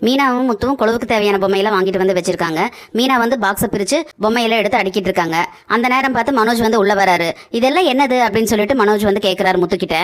மீனாவும் முத்துவும் கொழுவுக்கு தேவையான பொம்மையெல்லாம் வாங்கிட்டு வந்து வச்சிருக்காங்க. மீனா வந்து பாக்ஸை பிரிச்சு பொம்மையெல்லாம் எடுத்து அடுக்கிட்டு இருக்காங்க. அந்த நேரம் பார்த்து மனோஜ் வந்து உள்ள வராரு. இதெல்லாம் என்னது அப்படின்னு சொல்லிட்டு மனோஜ் வந்து கேட்கிறாரு முத்துக்கிட்ட.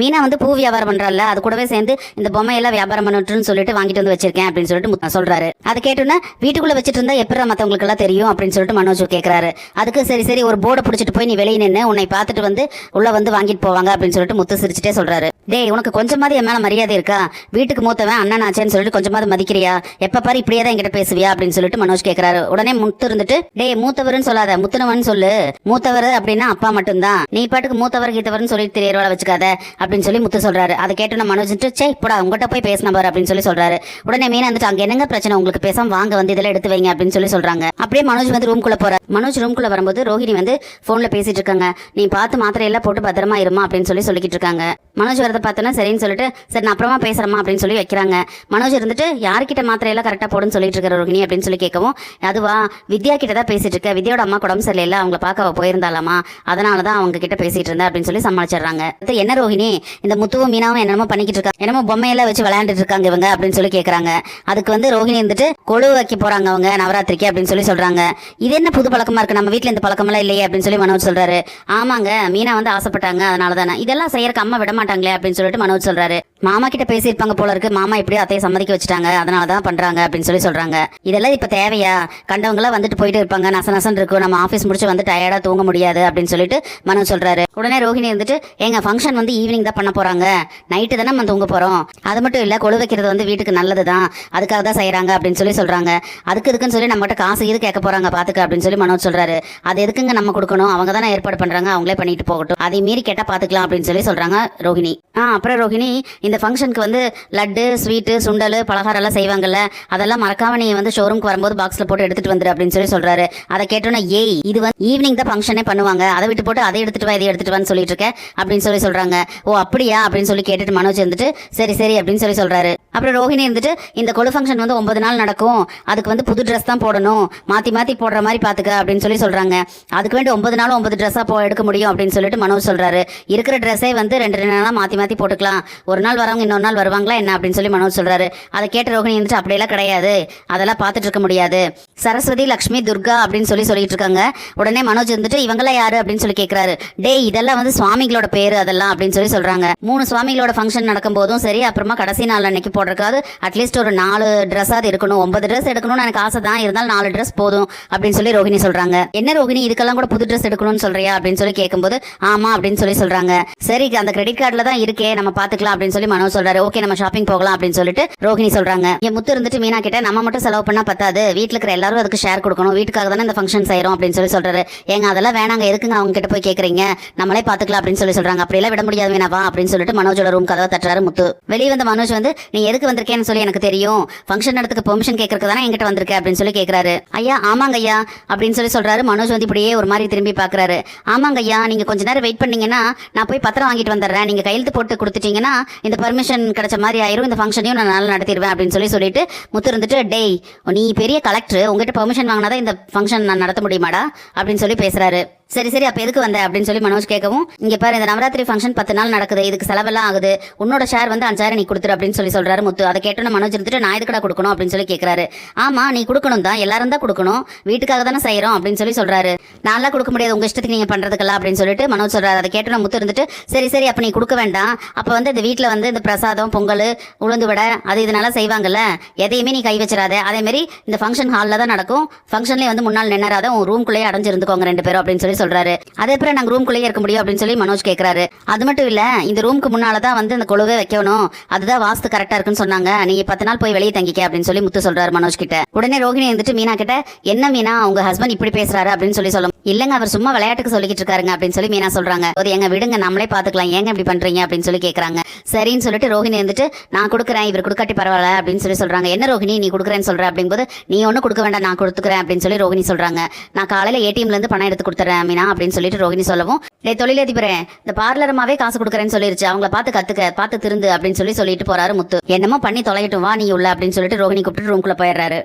மீனா வந்து பூ வியாபாரம் பண்றாள், அது கூடவே சேர்ந்து இந்த பொம்மையெல்லாம் வியாபாரம் பண்ணட்டுன்னு சொல்லிட்டு வாங்கிட்டு வந்து வச்சிருக்கேன் அப்படின்னு சொல்லிட்டு முத்து சொல்றாரு. அதை கேட்டோன்னா வீட்டுக்குள்ள வச்சுட்டு இருந்தா எப்படி மத்தவங்களுக்கு எல்லாம் தெரியும் அப்படின்னு சொல்லிட்டு மனோஜ் கேட்கிறாரு. அதுக்கு சரி சரி ஒரு போர்டை பிடிச்சிட்டு போய் நீ வெளியே நின்று உன்னை பார்த்துட்டு வந்து உள்ள வந்து வாங்கிட்டு போவாங்க அப்படின்னு சொல்லிட்டு முத்து சிரிச்சுட்டே சொல்றாரு. டேய், உனக்கு கொஞ்சமாவது என் மேல மரியாதை இருக்கா? வீட்டுக்கு மூத்தவன் அண்ணன் ஆச்சேன்னு சொல்லிட்டு கொஞ்சமாவது மதிக்கிறியா? எப்ப பாரு இப்படியே தான் என்கிட்ட பேசுவியா அப்படின்னு சொல்லிட்டு மனோஜ் கேட்கிறாரு. உடனே முத்து இருந்துட்டு, டேய் மூத்தவர்னு சொல்லாத, முத்துனவன் சொல்லு. மூத்தவர் அப்படின்னா அப்பா மட்டும்தான், நீ பாட்டுக்கு மூத்தவர் கீத்தவர்னு சொல்லிட்டு தெரியறவள வச்சுக்காத அப்படின்னு சொல்லி முத்து சொல்றாரு. அதை கேட்டு மனோஜ் சே போடா உங்ககிட்ட போய் பேசின பாரு அப்படின்னு சொல்லி சொல்றாரு. உடனே மீனா வந்துட்டு அங்க என்னங்க பிரச்சனை உங்களுக்கு, பேசாம வாங்க வந்து இதெல்லாம் எடுத்து வைங்க அப்படின்னு சொல்லி சொல்றாங்க. அப்படியே மனோஜ் வந்து ரூம்குள்ள போறாரு. மனோஜ் ரூம்குள்ள வரும்போது ரோஹிணி வந்து போன்ல பேசிட்டு இருக்காங்க. நீ பார்த்து மாத்திரை எல்லாம் போட்டு பத்திரமா இருமா அப்படின்னு சொல்லிக்கிட்டு இருக்காங்க. மனோஜ் வரதை பார்த்தோன்னா சரின்னு சொல்லிட்டு சரி நான் அப்புறமா பேசுறமா அப்படின்னு சொல்லி வைக்கிறாங்க. மனோஜ் இருந்துட்டு யார்கிட்ட மாத்திரை எல்லாம் கரெக்டா போடுன்னு சொல்லிட்டு இருக்க ரோஹிணி அப்படின்னு சொல்லி கேட்கவும், அதுவா வித்யா கிட்ட தான் பேசிட்டு இருக்க, வித்யாவோட அம்மா உடம்பு சரியில்லை, அவங்களை பார்க்க போயிருந்தாலாமா, அதனாலதான் அவங்க கிட்ட பேசிட்டு இருந்தா அப்படின்னு சொல்லி சமாளிச்சிடுறாங்க. என்ன ரோஹிணி இந்த முத்துவும் மீனாவும் என்னமோ பண்ணிக்கிட்டு இருக்காங்க, என்னமோ பொம்மையெல்லாம் வச்சு விளையாண்டுட்டு இருக்காங்க இவங்க அப்படின்னு சொல்லி கேட்கறாங்க. அதுக்கு வந்து ரோஹிணி இருந்துட்டு கொழு வைக்க போறாங்க அவங்க நவராத்திரிக்கு அப்படின்னு சொல்லி சொல்றாங்க. இது என்ன புது பழக்கமா இருக்கு, நம்ம வீட்டுல இந்த பழக்கமெல்லாம் இல்லையே அப்படின்னு சொல்லி மனோஜ் சொல்றாரு. ஆமாங்க மீனா வந்து ஆசைப்பட்டாங்க, அதனால தானே இதெல்லாம் செய்யறக்கு அம்மா விட மாட்டாங்களே அப்படின்னு சொல்லிட்டு மனோஜ் சொல்றாரு. மாமா கிட்ட பேசியிருப்பாங்க போல இருக்கு, மாமா இப்படியே அத்தையை சம்மதிக்க வச்சுட்டாங்க, அதனாலதான் பண்றாங்க அப்படின்னு சொல்லி சொல்றாங்க. இதெல்லாம் இப்ப தேவையா? கண்டவங்க எல்லாம் வந்துட்டு போயிட்டு இருப்பாங்க, நசன் இருக்கும், நம்ம ஆபீஸ் முடிச்சு வந்து டயர்டா தூங்க முடியாது அப்படின்னு சொல்லிட்டு மனோஜ் சொல்றாரு. உடனே ரோஹிணி இருந்துட்டு எங்க ஃபங்க்ஷன் வந்து ஈவினிங் தான் பண்ண போறாங்க, நைட்டு தானே நம்ம தூங்க போறோம், அது மட்டும் இல்ல கொழு வைக்கிறது வந்து வீட்டுக்கு நல்லதுதான், அதுக்காக தான் செய்யறாங்க அப்படின்னு சொல்லி சொல்றாங்க. அதுக்கு இருக்குன்னு சொல்லி நம்மகிட்ட காசு இது கேட்க போறாங்க பாத்துக்க அப்படின்னு சொல்லி மனோஜ் சொல்றாரு. அது எதுக்குங்க நம்ம கொடுக்கணும், அவங்க தானே ஏற்பாடு பண்றாங்க, அவங்களே பண்ணிட்டு போகட்டும், அதை மீறி கேட்டா பாத்துக்கலாம் அப்படின்னு சொல்லி சொல்றாங்க ரோஹிணி. அப்புறம் ரோஹிணி இந்த ஃபங்க்ஷனுக்கு வந்து லட்டு ஸ்வீட்டு சுண்டல் பலகாரம் எல்லாம் செய்வாங்கல்ல, அதெல்லாம் மறக்காம நீ வந்து ஷோரூம்க்கு வரும்போது பாக்ஸ்ல போட்டு எடுத்துட்டு வந்துரு அப்படின்னு சொல்லி சொல்றாரு. அதை கேட்டோன்னா ஏய் இது வந்து ஈவினிங் தான் ஃபங்க்ஷனே பண்ணுவாங்க, அதை விட்டு போட்டு அதை எடுத்துட்டு வா இதை எடுத்துட்டு வான்னு சொல்லிட்டு இருக்க அப்படின்னு சொல்லி சொல்றாங்க. ஓ அப்படியா அப்படின்னு சொல்லி கேட்டுட்டு மனோஜ் இருந்துட்டு சரி சரி அப்படின்னு சொல்லி சொல்றாரு. அப்புறம் ரோஹிணி இருந்துட்டு இந்த கொழு ஃபங்க்ஷன் வந்து 9 நாள் நடக்கும், அதுக்கு வந்து புது ட்ரெஸ் தான் போடணும், மாத்தி மாத்தி போடுற மாதிரி பாத்துக்க அப்படின்னு சொல்லி சொல்றாங்க. அதுக்கு வேண்டி 9 நாளும் 9 ட்ரெஸ்ஸா எடுக்க முடியும் அப்படின்னு சொல்லிட்டு மனோஜ் சொல்றாரு. இருக்கிற ட்ரெஸ்ஸே வந்து 2 நாளா மாத்தி மாத்தி போட்டுக்கலாம், ஒரு நாள் வரவங்க இன்னொரு நாள் வருவாங்களா என்ன அப்படின்னு சொல்லி மனோஜ் சொல்றாரு. அதை கேட்ட ரோஹிணி இருந்துட்டு அப்படியெல்லாம் கிடையாது, அதெல்லாம் பார்த்துட்டு இருக்க முடியாது, சரஸ்வதி லட்சுமி துர்கா அப்படின்னு சொல்லிட்டு இருக்காங்க. உடனே மனோஜ் இருந்துட்டு இவங்கெல்லாம் யாரு அப்படின்னு சொல்லி கேட்கிறாரு. டேய் இதெல்லாம் வந்து சுவாமிகளோட பேரு அதெல்லாம் அப்படின்னு சொல்லி சொல்றாங்க. 3 சுவாமிகளோட ஃபங்க்ஷன் நடக்கும் போதும் சரி, அப்புறமா கடைசி நாள் அன்னைக்கு போடுறதுக்காவது அட்லீஸ்ட் ஒரு 4 ட்ரெஸ்ஸாவது இருக்கணும், 9 ட்ரெஸ் எடுக்கணும்னு எனக்கு ஆசை தான், இருந்தாலும் 4 ட்ரெஸ் போதும் அப்படின்னு சொல்லி ரோஹிணி சொல்றாங்க. என்ன ரோஹிணி இதுக்கெல்லாம் கூட புது ட்ரெஸ் எடுக்கணும்னு சொல்றியா அப்படின்னு சொல்லி கேட்கும்போது ஆமா அப்படின்னு சொல்லி சொல்றாங்க. சரி அந்த கிரெடிட் கார்டுல தான் இருக்கே நம்ம பாத்துக்கலாம் அப்படின்னு சொல்லி மனோஜ் சொல்றாரு. ஓகே நம்ம ஷாப்பிங் போகலாம் அப்படின்னு சொல்லிட்டு ரோஹிணி சொல்றாங்க. என் முத்து இருந்துட்டு மீனா கிட்ட நம்ம மட்டும் செலவு பண்ணா பத்தாது, வீட்டுல இருக்கிற எல்லாரும் அதுக்கு ஷேர் கொடுக்கணும், வீட்டுக்காக தானே இந்த ஃபங்க்ஷன் செய்யறோம் அப்படின்னு சொல்லி சொல்றாரு. ஏங்க அதெல்லாம் வேணாங்க, எதுக்குங்க அவங்க கிட்ட போய் கேக்குறீங்க, நம்மளே பாத்துக்கலாம் அப்படின்னு சொல்லி சொல்றாங்க. அப்படியெல்லாம் விட முடியாது வேணாவா அப்படின்னு சொல்லிட்டு மனோஜோட ரூம் கதவை தட்டுறாரு முத்து. வெளியே வந்த மனோஜ் வந்து நீ எதுக்கு வந்திருக்கேன்னு சொல்லி எனக்கு தெரியும், ஃபங்க்ஷன் நடத்துக்கு பெர்மிஷன் கேட்கறதுக்கு தானே என்கிட்ட வந்திருக்க அப்படின்னு சொல்லி கேட்கறாரு. ஐயா ஆமாங்க ஐயா அப்படின்னு சொல்லி சொல்றாரு. மனோஜ் வந்து இப்படியே ஒரு மாதிரி திரும்பி பாக்குறாரு. ஆமாங்க ஐயா நீங்க கொஞ்ச நேரம் வெயிட் பண்ணீங்கன்னா நான் போய் பத்திரம் வாங்கிட்டு வந்துடுறேன், நீங்க கையெழுத்து போட்டு கொடுத்துட்டீங்கன்னா இந்த பர்மிஷன் கிடைச்ச மாதிரி ஆயிரும், இந்த ஃபங்க்ஷனையும் நான் நல்லா நடத்திடுவேன் அப்படின்னு சொல்லிட்டு முத்து இருந்துட்டு டேய் நீ பெரிய கலெக்டர், உங்ககிட்ட பெர்மிஷன் வாங்கினாதான் இந்த ஃபங்க்ஷன் நான் நடத்த முடியுமாடா அப்படின்னு சொல்லி பேசுறாரு. சரி சரி அப்ப எதுக்கு வந்த அப்படின்னு சொல்லி மனோஜ் கேட்கவும், இங்க பாரு இந்த நவராத்திரி ஃபங்க்ஷன் 10 நாள் நடக்குது, இதுக்கு செலவெல்லாம் ஆகுது, உன்னோட ஷேர் வந்து 5000 நீ கொடுத்துரு அப்படின்னு சொல்லி சொல்றாரு முத்து. அதை கேட்டோன்னு மனோஜ் இருந்துட்டு நான் எதுக்கடா கொடுக்கணும் அப்படின்னு சொல்லி கேட்கறாரு. ஆமா நீ கொடுக்கணும் தான், எல்லாரும் தான் கொடுக்கணும், வீட்டுக்காக தானே செய்யறோம் அப்படின்னு சொல்லி சொல்றாரு. நான்லாம் கொடுக்க முடியாது உங்க இஷ்டத்துக்கு நீங்க பண்றதுக்கெல்லாம் அப்படின்னு சொல்லிட்டு மனோஜ் சொல்றாரு. அதை கேட்டோன்னு முத்து இருந்துட்டு சரி சரி அப்ப நீ கொடுக்க வேண்டாம், அப்ப வந்து இந்த வீட்டுல வந்து இந்த பிரசாதம் பொங்கல் உளுந்து வடை அது இதனால செய்வாங்கல்ல, எதையுமே நீ கை வச்சிடாத, அதே மாதிரி இந்த ஃபங்க்ஷன் ஹாலில் தான் நடக்கும், ஃபங்க்ஷன்லேயே வந்து முன்னாள் நின்னராத உன் ரூம்குள்ளேயே அடைஞ்சிருந்துக்கோங்க 2 பேரும் அப்படின்னு சொல்லி சொல்றாரு. அதே அப்புறம் நாங்கள் ரூம்குள்ளேயே இருக்க முடியும் அப்படின்னு சொல்லி மனோஜ் கேட்கறாரு. அது மட்டும் இல்ல இந்த ரூமுக்கு முன்னால தான் வந்து இந்த கொழுவே வைக்கணும், அதுதான் வாஸ்து கரெக்டா இருக்குன்னு சொன்னாங்க, நீங்க 10 நாள் போய் வெளியே தங்கிக்க அப்படின்னு சொல்லி முத்து சொல்றாரு மனோஜ் கிட்ட. உடனே ரோஹிணி வந்துட்டு மீனா கிட்ட என்ன மீனா உங்க ஹஸ்பண்ட் இப்படி பேசுறாரு அப்படின்னு சொல்லி சொல்லும். இல்லங்க அவர் சும்மா விளையாட்டுக்கு சொல்லிக்கிட்டு இருக்காருங்க அப்படின்னு சொல்லி மீனா சொல்றாங்க. எங்க விடுங்க நம்மளே பாத்துக்கலாம், ஏங்க இப்படி பண்றீங்க அப்படின்னு சொல்லி கேட்கறாங்க. சரின்னு சொல்லிட்டு ரோஹிணி வந்துட்டு நான் கொடுக்குறேன் இவர் கொடுக்காட்டி பரவாயில்ல அப்படின்னு சொல்லி சொல்றாங்க. என்ன ரோஹிணி நீ கொடுக்குறேன்னு சொல்ற அப்படிங்கும்போது நீ ஒன்னும் கொடுக்க வேண்டாம் நான் கொடுத்துக்கிறேன் அப்படின்னு சொல்லி ரோஹிணி சொல்றாங்க. நான் காலையில ஏடிஎம்ல இருந்து பணம் எடுத்து கொடுத்துறேன் மீனா அப்படின்னு சொல்லிட்டு ரோஹிணி சொல்லவும், தொழிலதிபரே இந்த பார்லரமாவே காசு கொடுக்குறேன்னு சொல்லிருச்சு, அவங்கள பார்த்து கத்துக்க பார்த்து திருந்து அப்படின்னு சொல்லிட்டு போறாரு முத்து. என்னமோ பண்ணி தொலையட்டும் வா நீ உள்ள அப்படின்னு சொல்லிட்டு ரோஹிணி கூப்பிட்டு ரூம்குள்ள போயிடுறாரு.